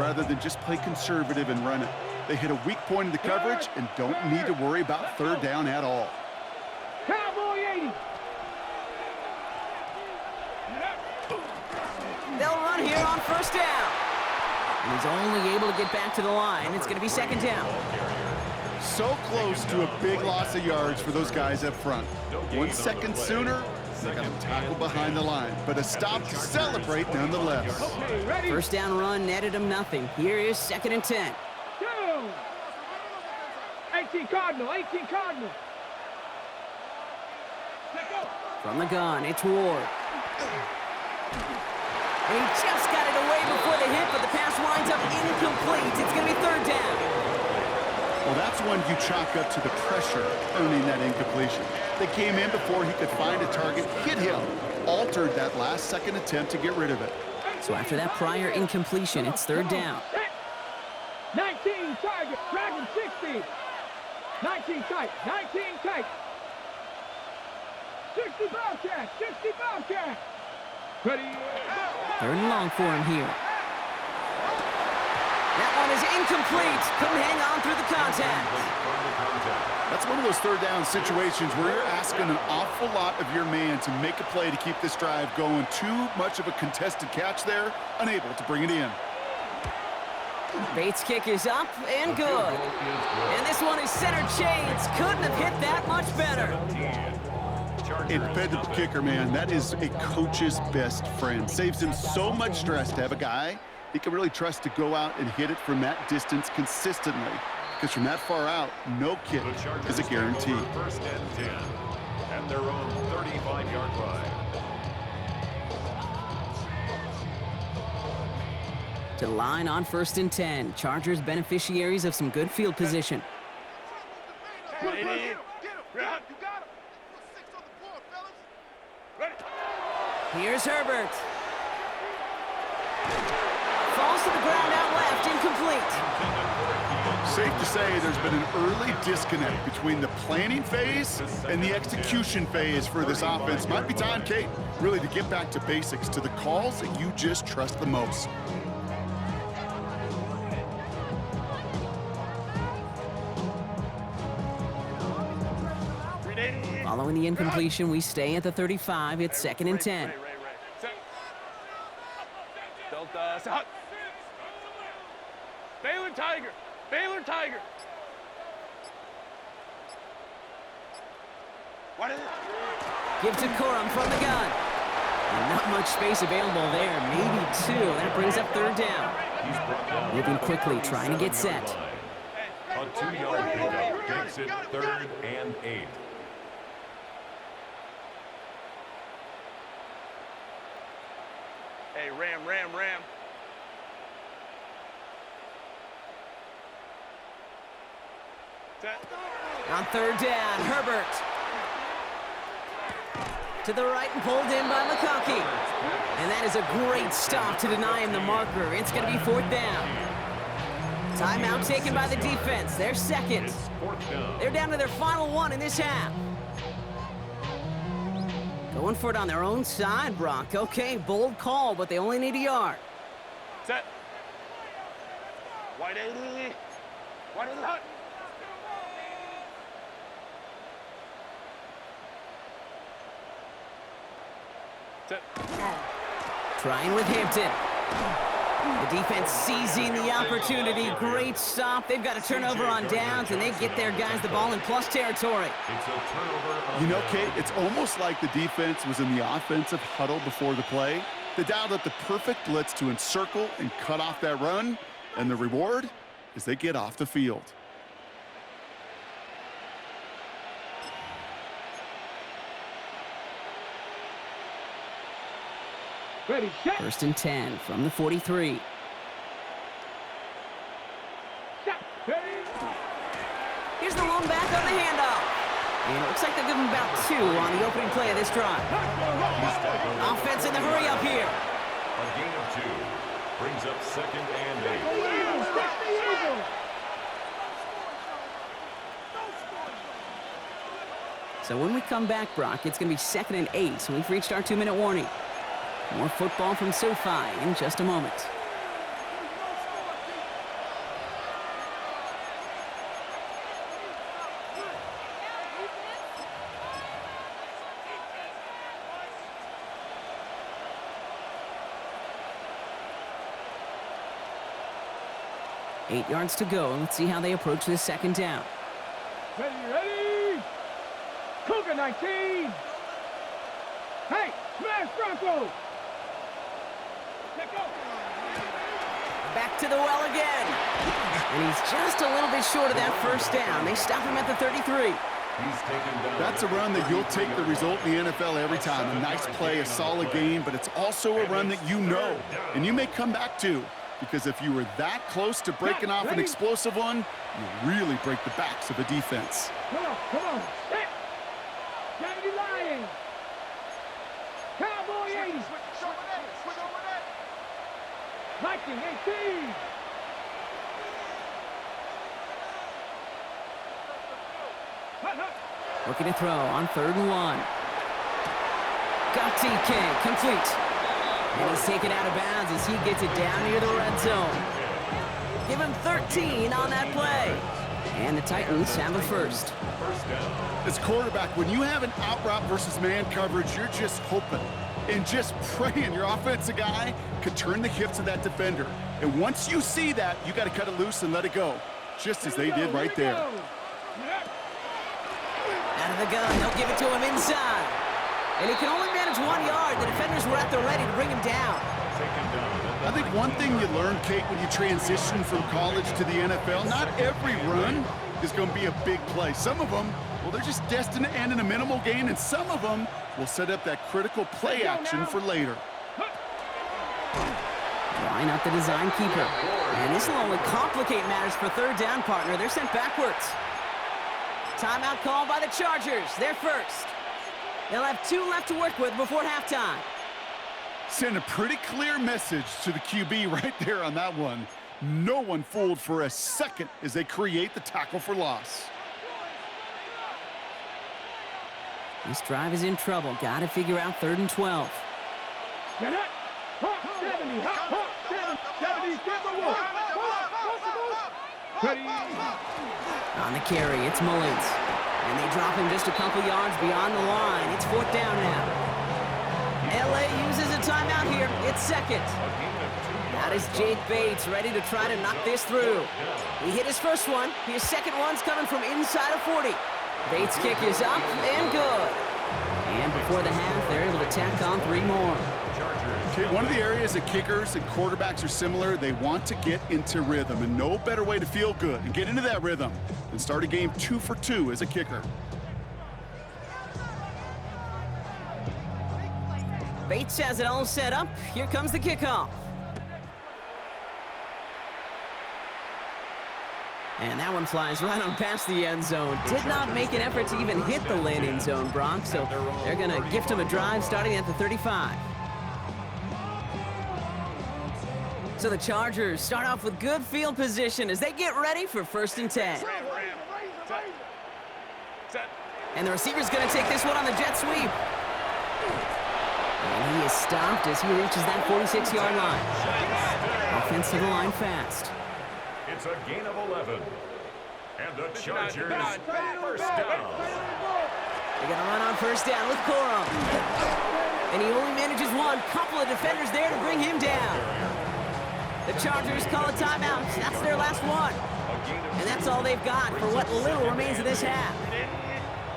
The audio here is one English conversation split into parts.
rather than just play conservative and run it. They hit a weak point in the coverage and don't need to worry about third down at all. Cowboy 80. They'll run here on first down. He's only able to get back to the line. It's going to be second down. So close to a big loss of yards for those guys up front. 1 second sooner, they got a tackle behind the line, but a stop to celebrate nonetheless. First down run netted him nothing. Here is second and 10. 18 Cardinal, 18 Cardinal. From the gun, it's Ward. He just got it away before the hit, but the pass winds up incomplete. It's going to be third down. Well, that's one you chalk up to the pressure earning that incompletion. They came in before he could find a target, hit him, altered that last-second attempt to get rid of it. So after that prior incompletion, it's third down. 19 target, Dragon 60. 19 tight, 19 tight. 60 Bobcat, 60 Bobcat. Ready. Third and long for him here. That one is incomplete. Couldn't hang on through the contact. That's one of those third down situations where you're asking an awful lot of your man to make a play to keep this drive going. Too much of a contested catch there, unable to bring it in. Bates' kick is up and good. And this one is center chains. Couldn't have hit that much better. Independent kicker, man, that is a coach's best friend. Saves him so much stress to have a guy he can really trust to go out and hit it from that distance consistently. Because from that far out, no kick is a guarantee. First and 10 at their own 35-yard line. To the line on first and 10. Chargers beneficiaries of some good field position. Here's Herbert. Falls to the ground out left, incomplete. Safe to say there's been an early disconnect between the planning phase and the execution phase for this offense. Might be time, Kate, really to get back to basics, to the calls that you just trust the most. Following the incompletion, we stay at the 35. It's second and 10. Baylor Tiger! Baylor Tiger! What is it? Give to Corum from the gun. And not much space available there. Maybe two. That brings up third down. Moving quickly, trying to get set. A 2-yard pickup makes it 3rd and 8. Hey, Ram. On third down, Herbert. To the right and pulled in by McConkey. And that is a great stop to deny him the marker. It's going to be fourth down. Timeout taken by the defense. They're second. They're down to their final one in this half. Going for it on their own side, Brock. Okay, bold call, but they only need a yard. Set. White 80. White 80 hot. Set. Trying with Hampton. The defense seizing the opportunity. Great stop. They've got a turnover on downs, and they get their guys the ball in plus territory. It's a turnover. You know, Kate, it's almost like the defense was in the offensive huddle before the play. They dialed up the perfect blitz to encircle and cut off that run, and the reward is they get off the field. Ready, set. First and 10 from the 43. Set. Ready. Here's the lone back on the handoff. And it looks like they'll give him about 2 on the opening play of this drive. Offense in the hurry up here. A gain of 2 brings up 2nd and 8. So when we come back, Brock, it's going to be 2nd and 8. So we've reached our 2-minute warning. More football from SoFi in just a moment. 8 yards to go. Let's see how they approach this second down. Ready. Cougar 19. Hey, smash Bronco. Let go. Back to the well again. And he's just a little bit short of that first down. They stop him at the 33. That's a run that you'll take the result in the NFL every time. A nice play, a solid game, but it's also a run that you know and you may come back to, because if you were that close to breaking off an explosive one, you really break the backs of a defense. Come on. Set. Kennedy Lions. Cowboy 80. Viking 18. Looking to throw on 3rd and 1. Got TK, complete. And he's taken out of bounds as he gets it down near the red zone. Give him 13 on that play. And the Titans have a first. As quarterback, when you have an out route versus man coverage, you're just hoping and just praying your offensive guy could turn the hips of that defender. And once you see that, you got to cut it loose and let it go, just as they did right there. Out of the gun, they'll give it to him inside. And he can only manage 1 yard. The defenders were at the ready to bring him down. I think one thing you learn, Kate, when you transition from college to the NFL, not every run is going to be a big play. Some of them, well, they're just destined to end in a minimal gain, and some of them will set up that critical play action for later. Line up the design keeper. And this will only complicate matters for 3rd down, partner. They're sent backwards. Timeout called by the Chargers. They're first. They'll have 2 left to work with before halftime. Send a pretty clear message to the QB right there on that one. No one fooled for a second as they create the tackle for loss. This drive is in trouble. Got to figure out 3rd and 12. Get it. Hawk 70. Hawk 70. 70. Ready. On the carry, it's Mullins. And they drop him just a couple yards beyond the line. It's 4th down now. LA uses a timeout here. It's 2nd. That is Jake Bates ready to try to knock this through. He hit his first one. His second one's coming from inside of 40. Bates' kick is up and good. And before the half, they're able to tack on 3 more. Okay, one of the areas that kickers and quarterbacks are similar, they want to get into rhythm, and no better way to feel good and get into that rhythm than start a game 2 for 2 as a kicker. Bates has it all set up. Here comes the kickoff. And that one flies right on past the end zone. Did not make an effort to even hit the landing zone, Brock, so they're going to gift him a drive starting at the 35. So the Chargers start off with good field position as they get ready for 1st and 10. And the receiver's going to take this one on the jet sweep. And he is stopped as he reaches that 46-yard line. Offense to the line fast. It's a gain of 11. And the Chargers, first down. They're going to run on 1st down with Corum. And he only manages one. Couple of defenders there to bring him down. The Chargers call a timeout. That's their last one. And that's all they've got for what little remains of this half.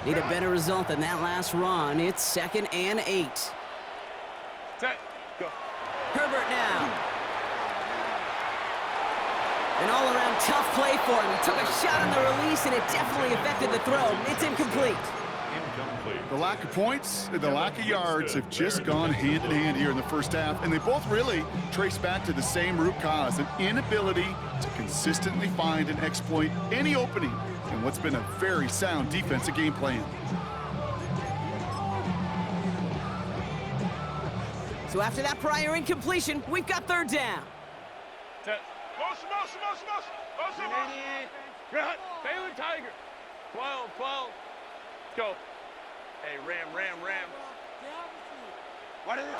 Need a better result than that last run. It's 2nd and 8. Set. Go. Herbert now. An all-around tough play for him. He took a shot on the release, and it definitely affected the throw. It's incomplete. The lack of points and the lack of yards have just gone hand in hand here in the first half, and they both really trace back to the same root cause, an inability to consistently find and exploit any opening in what's been a very sound defensive game plan. So after that prior incompletion, we've got 3rd down. Set. Motion. Baylor Tiger. 12. Let's go. Hey, Ram. What is it?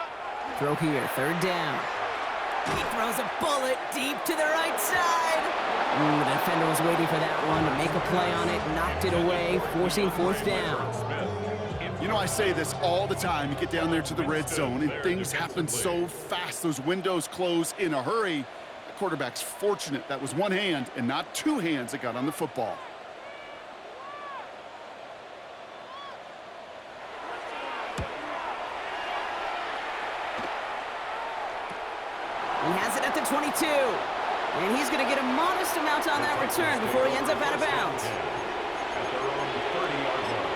Throw here, 3rd down. He throws a bullet deep to the right side. The defender was waiting for that one to make a play on it, knocked it away, forcing 4th down. You know, I say this all the time. You get down there to the red zone, and things happen so fast. Those windows close in a hurry. quarterback's fortunate that was one hand and not two hands that got on the football. He has it at the 22. And he's going to get a modest amount on that return before he ends up out of bounds. At their own 30-yard line.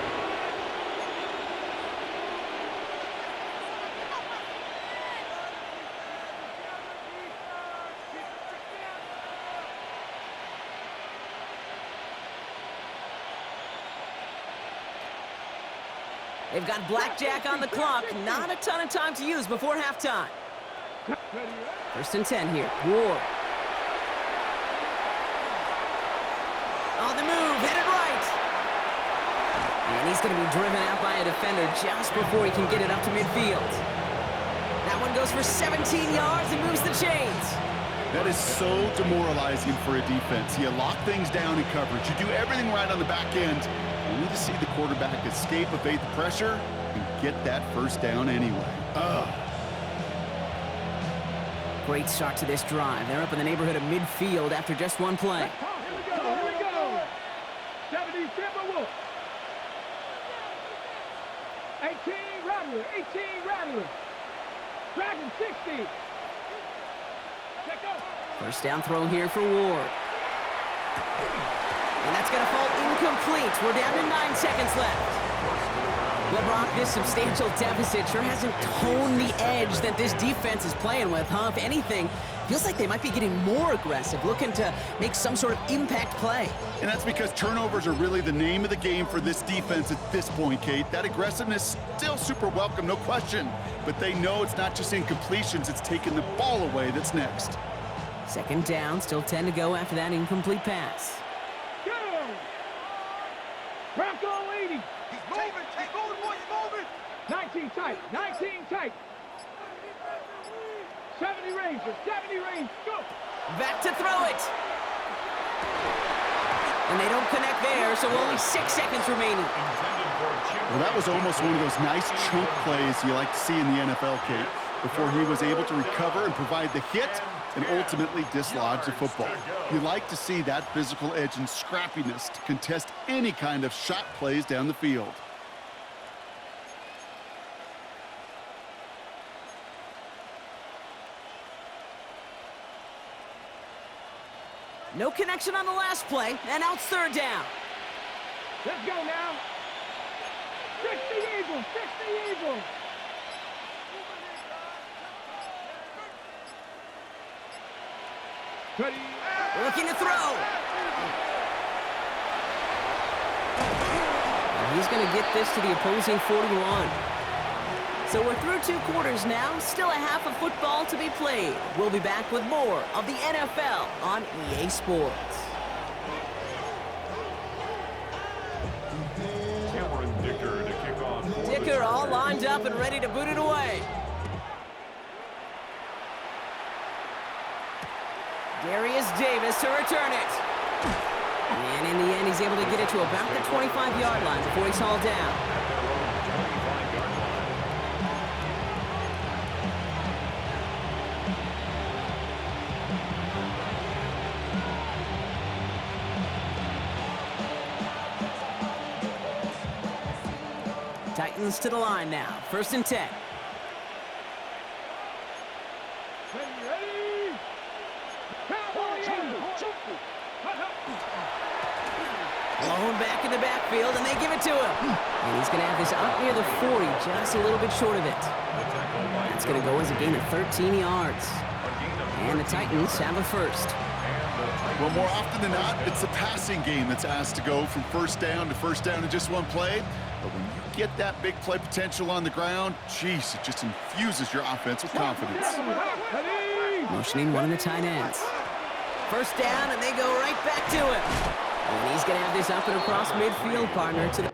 They've got blackjack on the clock. Not a ton of time to use before halftime. First and 10 here. Ward. On the move, headed right. And he's going to be driven out by a defender just before he can get it up to midfield. That one goes for 17 yards and moves the chains. That is so demoralizing for a defense. You lock things down in coverage. You do everything right on the back end. You need to see the quarterback escape, evade the pressure, and get that first down anyway. Great start to this drive. They're up in the neighborhood of midfield after just one play. Here we go, here we go. 70 Timberwolves. 18 Rattler, 18 Rattler. Dragon 60. Check go. First down throw here for Ward. And that's going to fall incomplete. We're down to 9 seconds left. Well, Brock, this substantial deficit sure hasn't toned the edge that this defense is playing with, huh? If anything, feels like they might be getting more aggressive, looking to make some sort of impact play. And that's because turnovers are really the name of the game for this defense at this point, Kate. That aggressiveness still super welcome, no question. But they know it's not just incompletions, it's taking the ball away that's next. Second down, still 10 to go after that incomplete pass. Go. Bronco 80. He's moving. He's moving, boy. He's moving. 19 tight, 19 tight. 70 Rangers, 70 Rangers, go! Back to throw it. And they don't connect there, so only 6 seconds remaining. Well, that was almost one of those nice chunk plays you like to see in the NFL, Kate, before he was able to recover and provide the hit and ultimately dislodge the football. You like to see that physical edge and scrappiness to contest any kind of shot plays down the field. No connection on the last play, and now it's third down. Let's go now. 60 Eagles, 60 Eagles. Ready. Looking to throw. And he's going to get this to the opposing 41. So we're through 2 quarters now, still a half of football to be played. We'll be back with more of the NFL on EA Sports. Dicker to kick off. Dicker all lined up and ready to boot it away. Darius Davis to return it. And in the end, he's able to get it to about the 25-yard line before he's hauled down. Titans to the line now. First and 10. Ready. Blown back in the backfield, and they give it to him. And he's going to have this up near the 40, just a little bit short of it. That's going to go as a gain of 13 yards. And the Titans have a first. Well, more often than not, it's the passing game that's asked to go from first down in just one play. But when you get that big play potential on the ground, geez, it just infuses your offense with confidence. Motioning one of the tight ends. First down, and they go right back to him. And he's going to have this up and across midfield, partner, to the